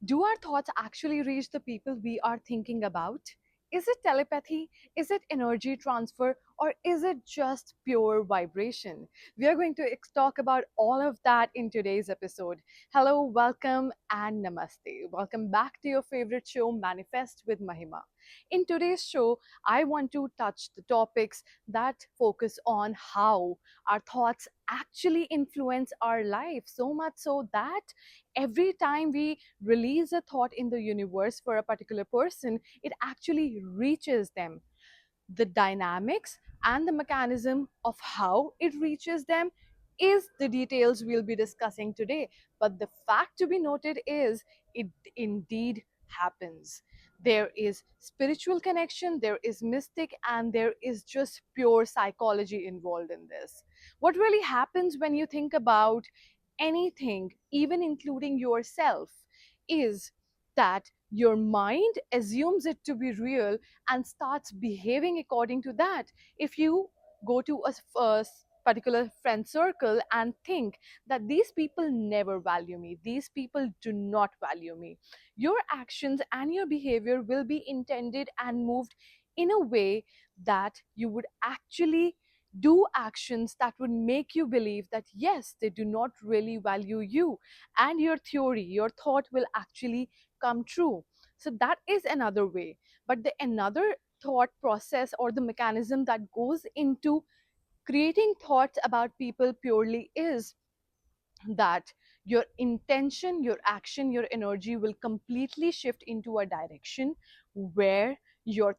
Do our thoughts actually reach the people we are thinking about? Is it telepathy? Is it energy transfer? Or is it just pure vibration? We are going to talk about all of that in today's episode. Hello, welcome, and namaste. Welcome back to your favorite show, Manifest with Mahima. In today's show, I want to touch the topics that focus on how our thoughts actually influence our life, so much so that every time we release a thought in the universe for a particular person, it actually reaches them. The dynamics and the mechanism of how it reaches them is the details we'll be discussing today. But the fact to be noted is it indeed happens. There is spiritual connection, there is mystic, and there is just pure psychology involved in this. What really happens when you think about anything, even including yourself, is that your mind assumes it to be real and starts behaving according to that. If you go to a particular friend circle and think that these people never value me, these people do not value me, your actions and your behavior will be intended and moved in a way that you would actually do actions that would make you believe that yes, they do not really value you, and your theory, your thought will actually come true. So that is another way. But the another thought process or the mechanism that goes into creating thoughts about people purely is that your intention, your action, your energy will completely shift into a direction where your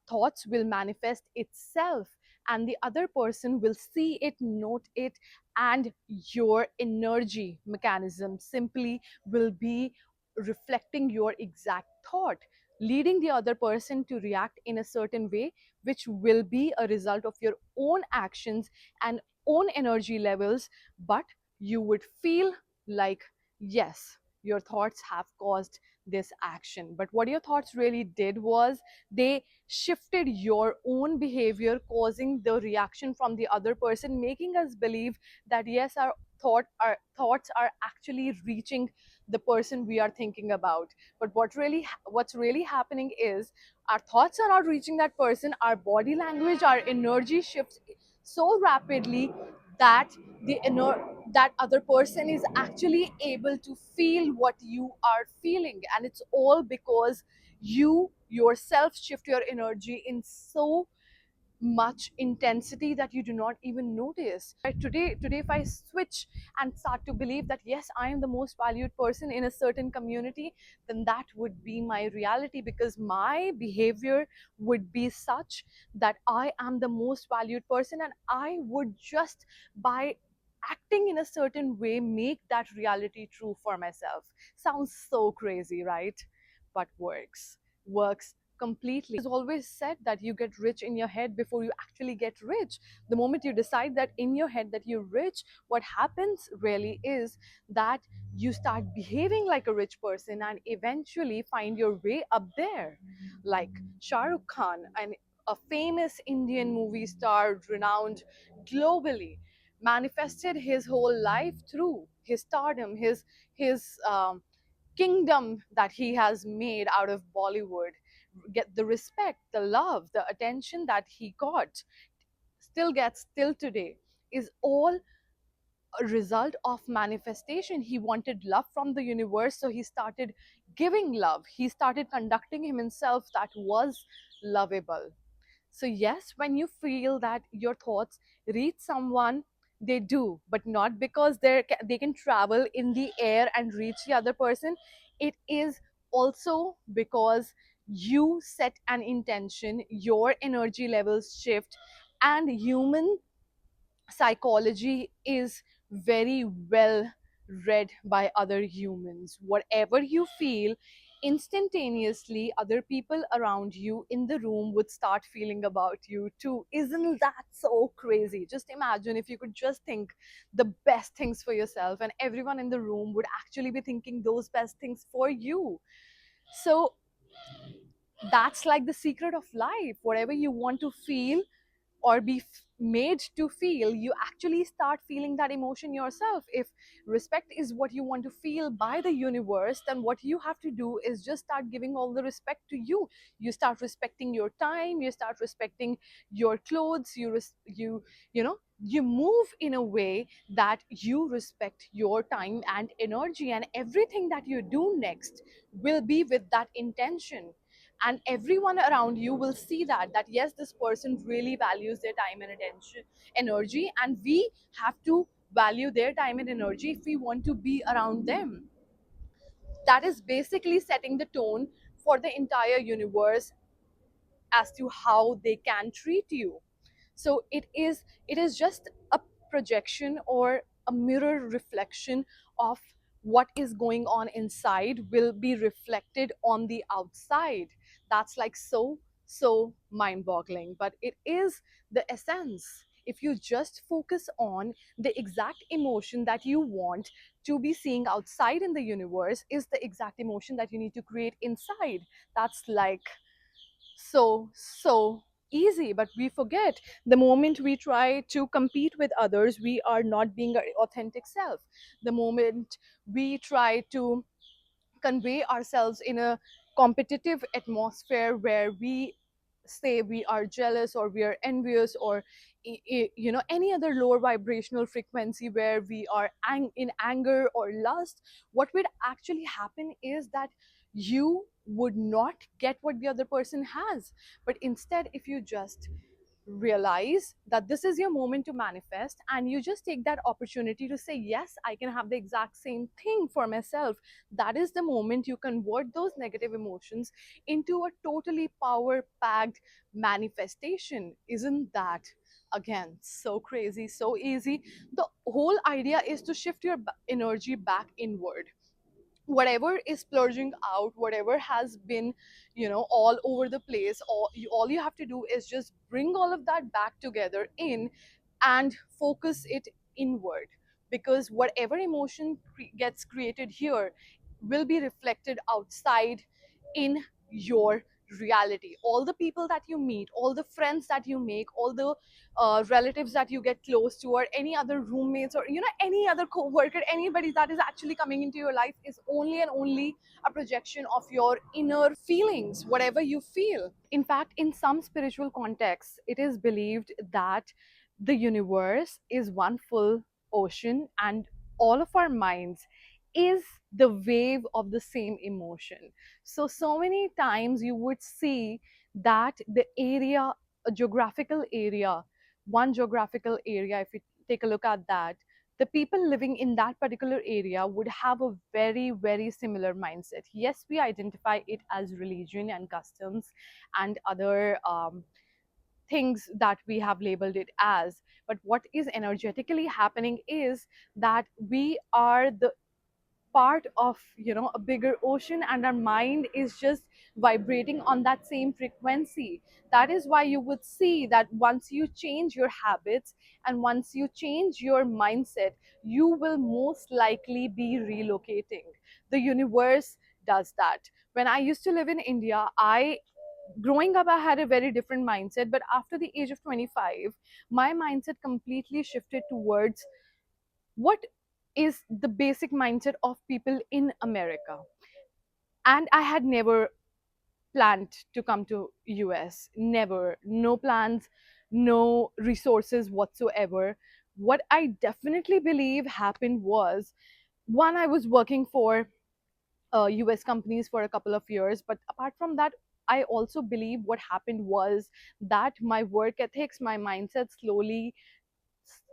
thoughts will manifest itself, and the other person will see it, note it, and your energy mechanism simply will be reflecting your exact thought, leading the other person to react in a certain way, which will be a result of your own actions and own energy levels. But you would feel like, yes, your thoughts have caused this action. But what your thoughts really did was they shifted your own behavior, causing the reaction from the other person, making us believe that yes, our thoughts are actually reaching the person we are thinking about. But what's really happening is our thoughts are not reaching that person. Our body language, our energy shifts so rapidly that that other person is actually able to feel what you are feeling, and it's all because you yourself shift your energy in so much intensity that you do not even notice. Right, today if I switch and start to believe that yes, I am the most valued person in a certain community, then that would be my reality, because my behavior would be such that I am the most valued person, and I would just by acting in a certain way make that reality true for myself. Sounds so crazy, right? But works completely. It's always said that you get rich in your head before you actually get rich. The moment you decide that in your head that you're rich, what happens really is that you start behaving like a rich person and eventually find your way up there. Like Shah Rukh Khan, a famous Indian movie star, renowned globally, manifested his whole life through his stardom, his kingdom that he has made out of Bollywood. Get the respect, the love, the attention that he got, still gets till today, is all a result of manifestation. He wanted love from the universe, so he started giving love. He started conducting himself that was lovable. So, yes, when you feel that your thoughts reach someone, they do, but not because they can travel in the air and reach the other person. It is also because you set an intention, your energy levels shift, and human psychology is very well read by other humans. Whatever you feel, instantaneously other people around you in the room would start feeling about you too. Isn't that so crazy? Just imagine if you could just think the best things for yourself, and everyone in the room would actually be thinking those best things for you. So that's like the secret of life. Whatever you want to feel or be made to feel, you actually start feeling that emotion yourself. If respect is what you want to feel by the universe, then what you have to do is just start giving all the respect to you. You start respecting your time, you start respecting your clothes, you move in a way that you respect your time and energy, and everything that you do next will be with that intention. And everyone around you will see that yes, this person really values their time and attention, energy, and we have to value their time and energy if we want to be around them. That is basically setting the tone for the entire universe as to how they can treat you. So it is just a projection or a mirror reflection of what is going on inside will be reflected on the outside. That's like so mind boggling, but it is the essence. If you just focus on the exact emotion that you want to be seeing outside in the universe is the exact emotion that you need to create inside. That's like so easy, but we forget. The moment we try to compete with others, we are not being our authentic self. The moment we try to convey ourselves in a competitive atmosphere where we say we are jealous or we are envious, or any other lower vibrational frequency where we are in anger or lust, what would actually happen is that you would not get what the other person has. But instead, if you just realize that this is your moment to manifest, and you just take that opportunity to say, yes, I can have the exact same thing for myself, that is the moment you convert those negative emotions into a totally power packed manifestation. Isn't that, again, so crazy, so easy? The whole idea is to shift your energy back inward. Whatever is splurging out, whatever has been, all over the place, all you have to do is just bring all of that back together in and focus it inward. Because whatever emotion gets created here will be reflected outside in your reality. All the people that you meet, all the friends that you make, all the relatives that you get close to, or any other roommates, or any other co-worker, anybody that is actually coming into your life is only and only a projection of your inner feelings, whatever you feel. In fact, in some spiritual contexts, it is believed that the universe is one full ocean, and all of our minds is the wave of the same emotion. So many times you would see that the area, a geographical area, one geographical area, if you take a look at that, the people living in that particular area would have a very similar mindset. Yes, we identify it as religion and customs and other things that we have labeled it as, but what is energetically happening is that we are the part of a bigger ocean, and our mind is just vibrating on that same frequency. That is why you would see that once you change your habits and once you change your mindset, you will most likely be relocating. The universe does that. When I used to live in India, I growing up I had a very different mindset, but after the age of 25 my mindset completely shifted towards what is the basic mindset of people in America. And I had never planned to come to US. Never. No plans, no resources whatsoever. What I definitely believe happened was, one, I was working for US companies for a couple of years, but apart from that, I also believe what happened was that my work ethics, my mindset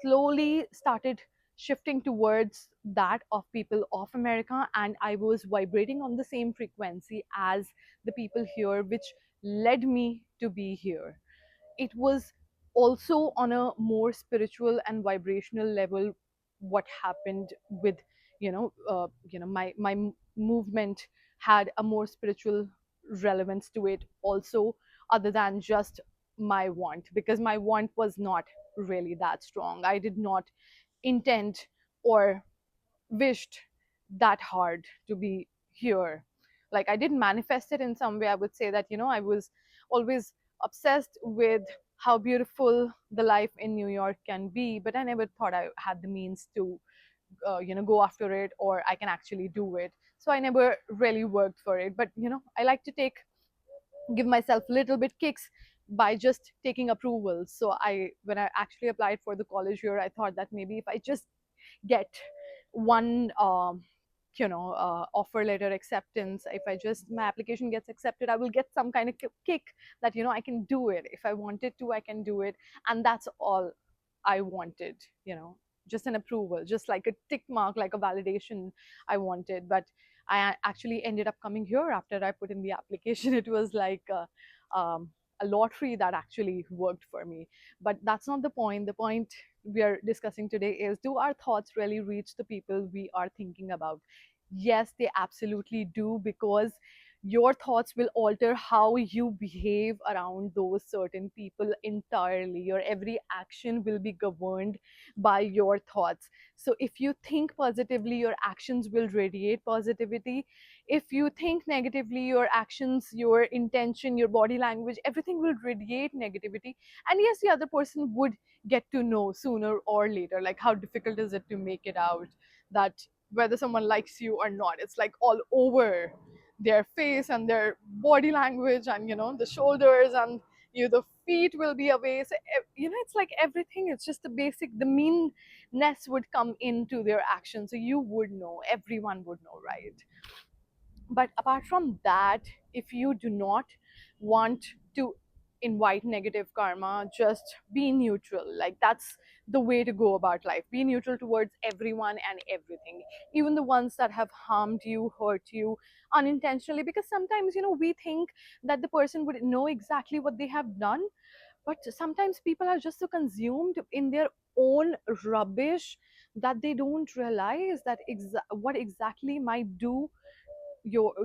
slowly started shifting towards that of people of America, and I was vibrating on the same frequency as the people here, which led me to be here. It was also on a more spiritual and vibrational level what happened with my movement had a more spiritual relevance to it also, other than just my want, because my want was not really that strong. I did not intend or wished that hard to be here. Like, I didn't manifest it in some way. I would say that I was always obsessed with how beautiful the life in New York can be, but I never thought I had the means to go after it, or I can actually do it. So I never really worked for it. But I like to give myself little bit kicks by just taking approvals. So when I actually applied for the college here, I thought that maybe if I just get one offer letter acceptance, if I just my application gets accepted, I will get some kind of kick that I can do it. If I wanted to, I can do it. And that's all I wanted, just an approval, just like a tick mark, like a validation I wanted. But I actually ended up coming here after I put in the application. It was like a lottery that actually worked for me. But that's not the point. The point we are discussing today is, do our thoughts really reach the people we are thinking about? Yes, they absolutely do, because your thoughts will alter how you behave around those certain people entirely. Your every action will be governed by your thoughts. So if you think positively, your actions will radiate positivity. If you think negatively, your actions, your intention, your body language, everything will radiate negativity. And yes, the other person would get to know sooner or later. Like, how difficult is it to make it out that whether someone likes you or not, it's like all over their face and their body language, and the shoulders, and the feet will be away. So it's like everything, it's just the basic, the meanness would come into their action. So you would know, everyone would know, right? But apart from that, if you do not want to invite negative karma, just be neutral. Like, that's the way to go about life. Be neutral towards everyone and everything, even the ones that have harmed you, hurt you unintentionally. Because sometimes we think that the person would know exactly what they have done, but sometimes people are just so consumed in their own rubbish that they don't realize that what exactly might do your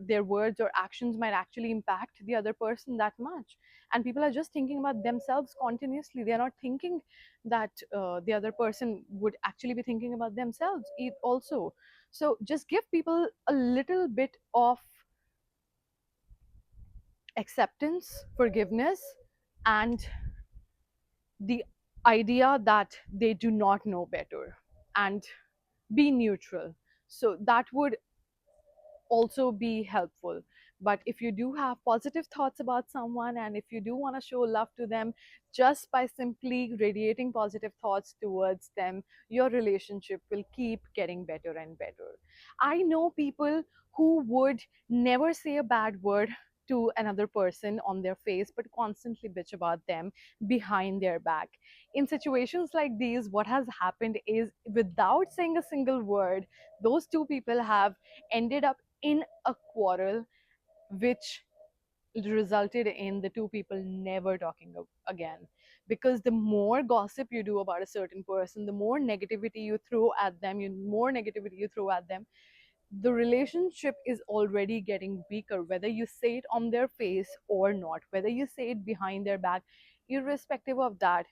their words or actions might actually impact the other person that much. And people are just thinking about themselves continuously. They're not thinking that the other person would actually be thinking about themselves also. So just give people a little bit of acceptance, forgiveness, and the idea that they do not know better, and be neutral. So that would also be helpful. But if you do have positive thoughts about someone, and if you do want to show love to them, just by simply radiating positive thoughts towards them, your relationship will keep getting better and better. I know people who would never say a bad word to another person on their face, but constantly bitch about them behind their back. In situations like these, what has happened is, without saying a single word, those two people have ended up in a quarrel, which resulted in the two people never talking again. Because the more gossip you do about a certain person, the more negativity you throw at them, the relationship is already getting weaker, whether you say it on their face or not, whether you say it behind their back. Irrespective of that,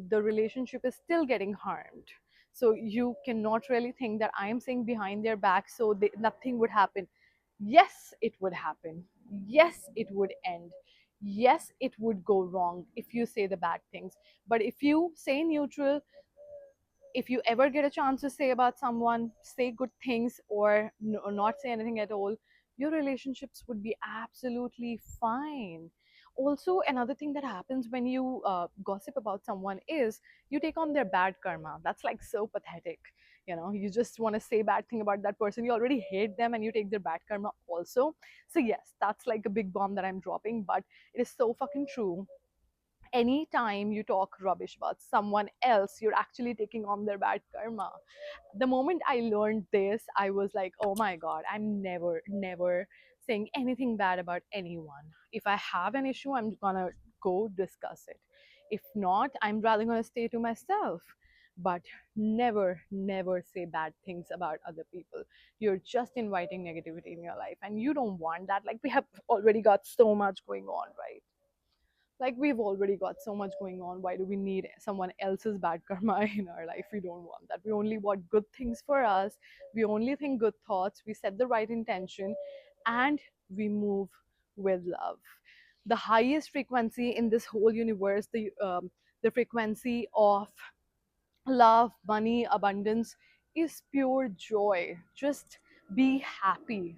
the relationship is still getting harmed. So you cannot really think that I am saying behind their back so nothing would happen. Yes, it would happen. Yes, it would end. Yes, it would go wrong if you say the bad things. But if you say neutral, if you ever get a chance to say about someone, say good things, or not say anything at all, your relationships would be absolutely fine. Also, another thing that happens when you gossip about someone is, you take on their bad karma. That's like so pathetic. You just want to say bad thing about that person. You already hate them, and you take their bad karma also. So yes, that's like a big bomb that I'm dropping, but it is so fucking true. Anytime you talk rubbish about someone else, you're actually taking on their bad karma. The moment I learned this, I was like, oh my god, I'm never saying anything bad about anyone. If I have an issue, I'm gonna go discuss it. If not, I'm rather gonna stay to myself. But never say bad things about other people. You're just inviting negativity in your life, and you don't want that. Like, we have already got so much going on, right? Like, we've already got so much going on. Why do we need someone else's bad karma in our life? We don't want that. We only want good things for us. We only think good thoughts. We set the right intention, and we move with love. the highest frequency in this whole universe, the frequency of love, money, abundance is pure joy. Just be happy.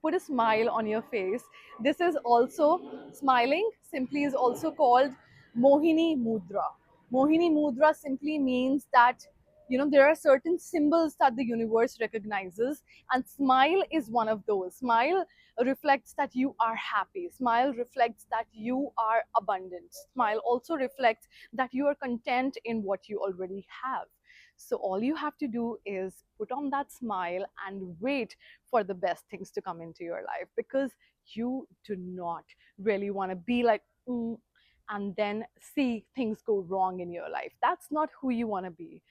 Put a smile on your face. This is also smiling simply is also called Mohini Mudra. Mohini Mudra simply means that there are certain symbols that the universe recognizes, and smile is one of those. Smile reflects that you are happy. Smile reflects that you are abundant. Smile also reflects that you are content in what you already have. So all you have to do is put on that smile and wait for the best things to come into your life, because you do not really want to be like, and then see things go wrong in your life. That's not who you want to be.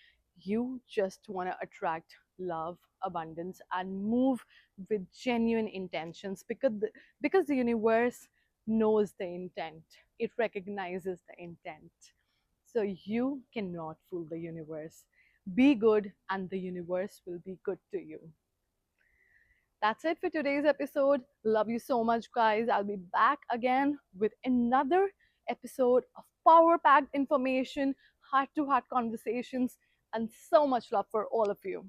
You just want to attract love, abundance, and move with genuine intentions, because the universe knows the intent. It recognizes the intent. So you cannot fool the universe. Be good, and the universe will be good to you. That's it for today's episode. Love you so much, guys. I'll be back again with another episode of power packed information, heart to heart conversations, and so much love for all of you.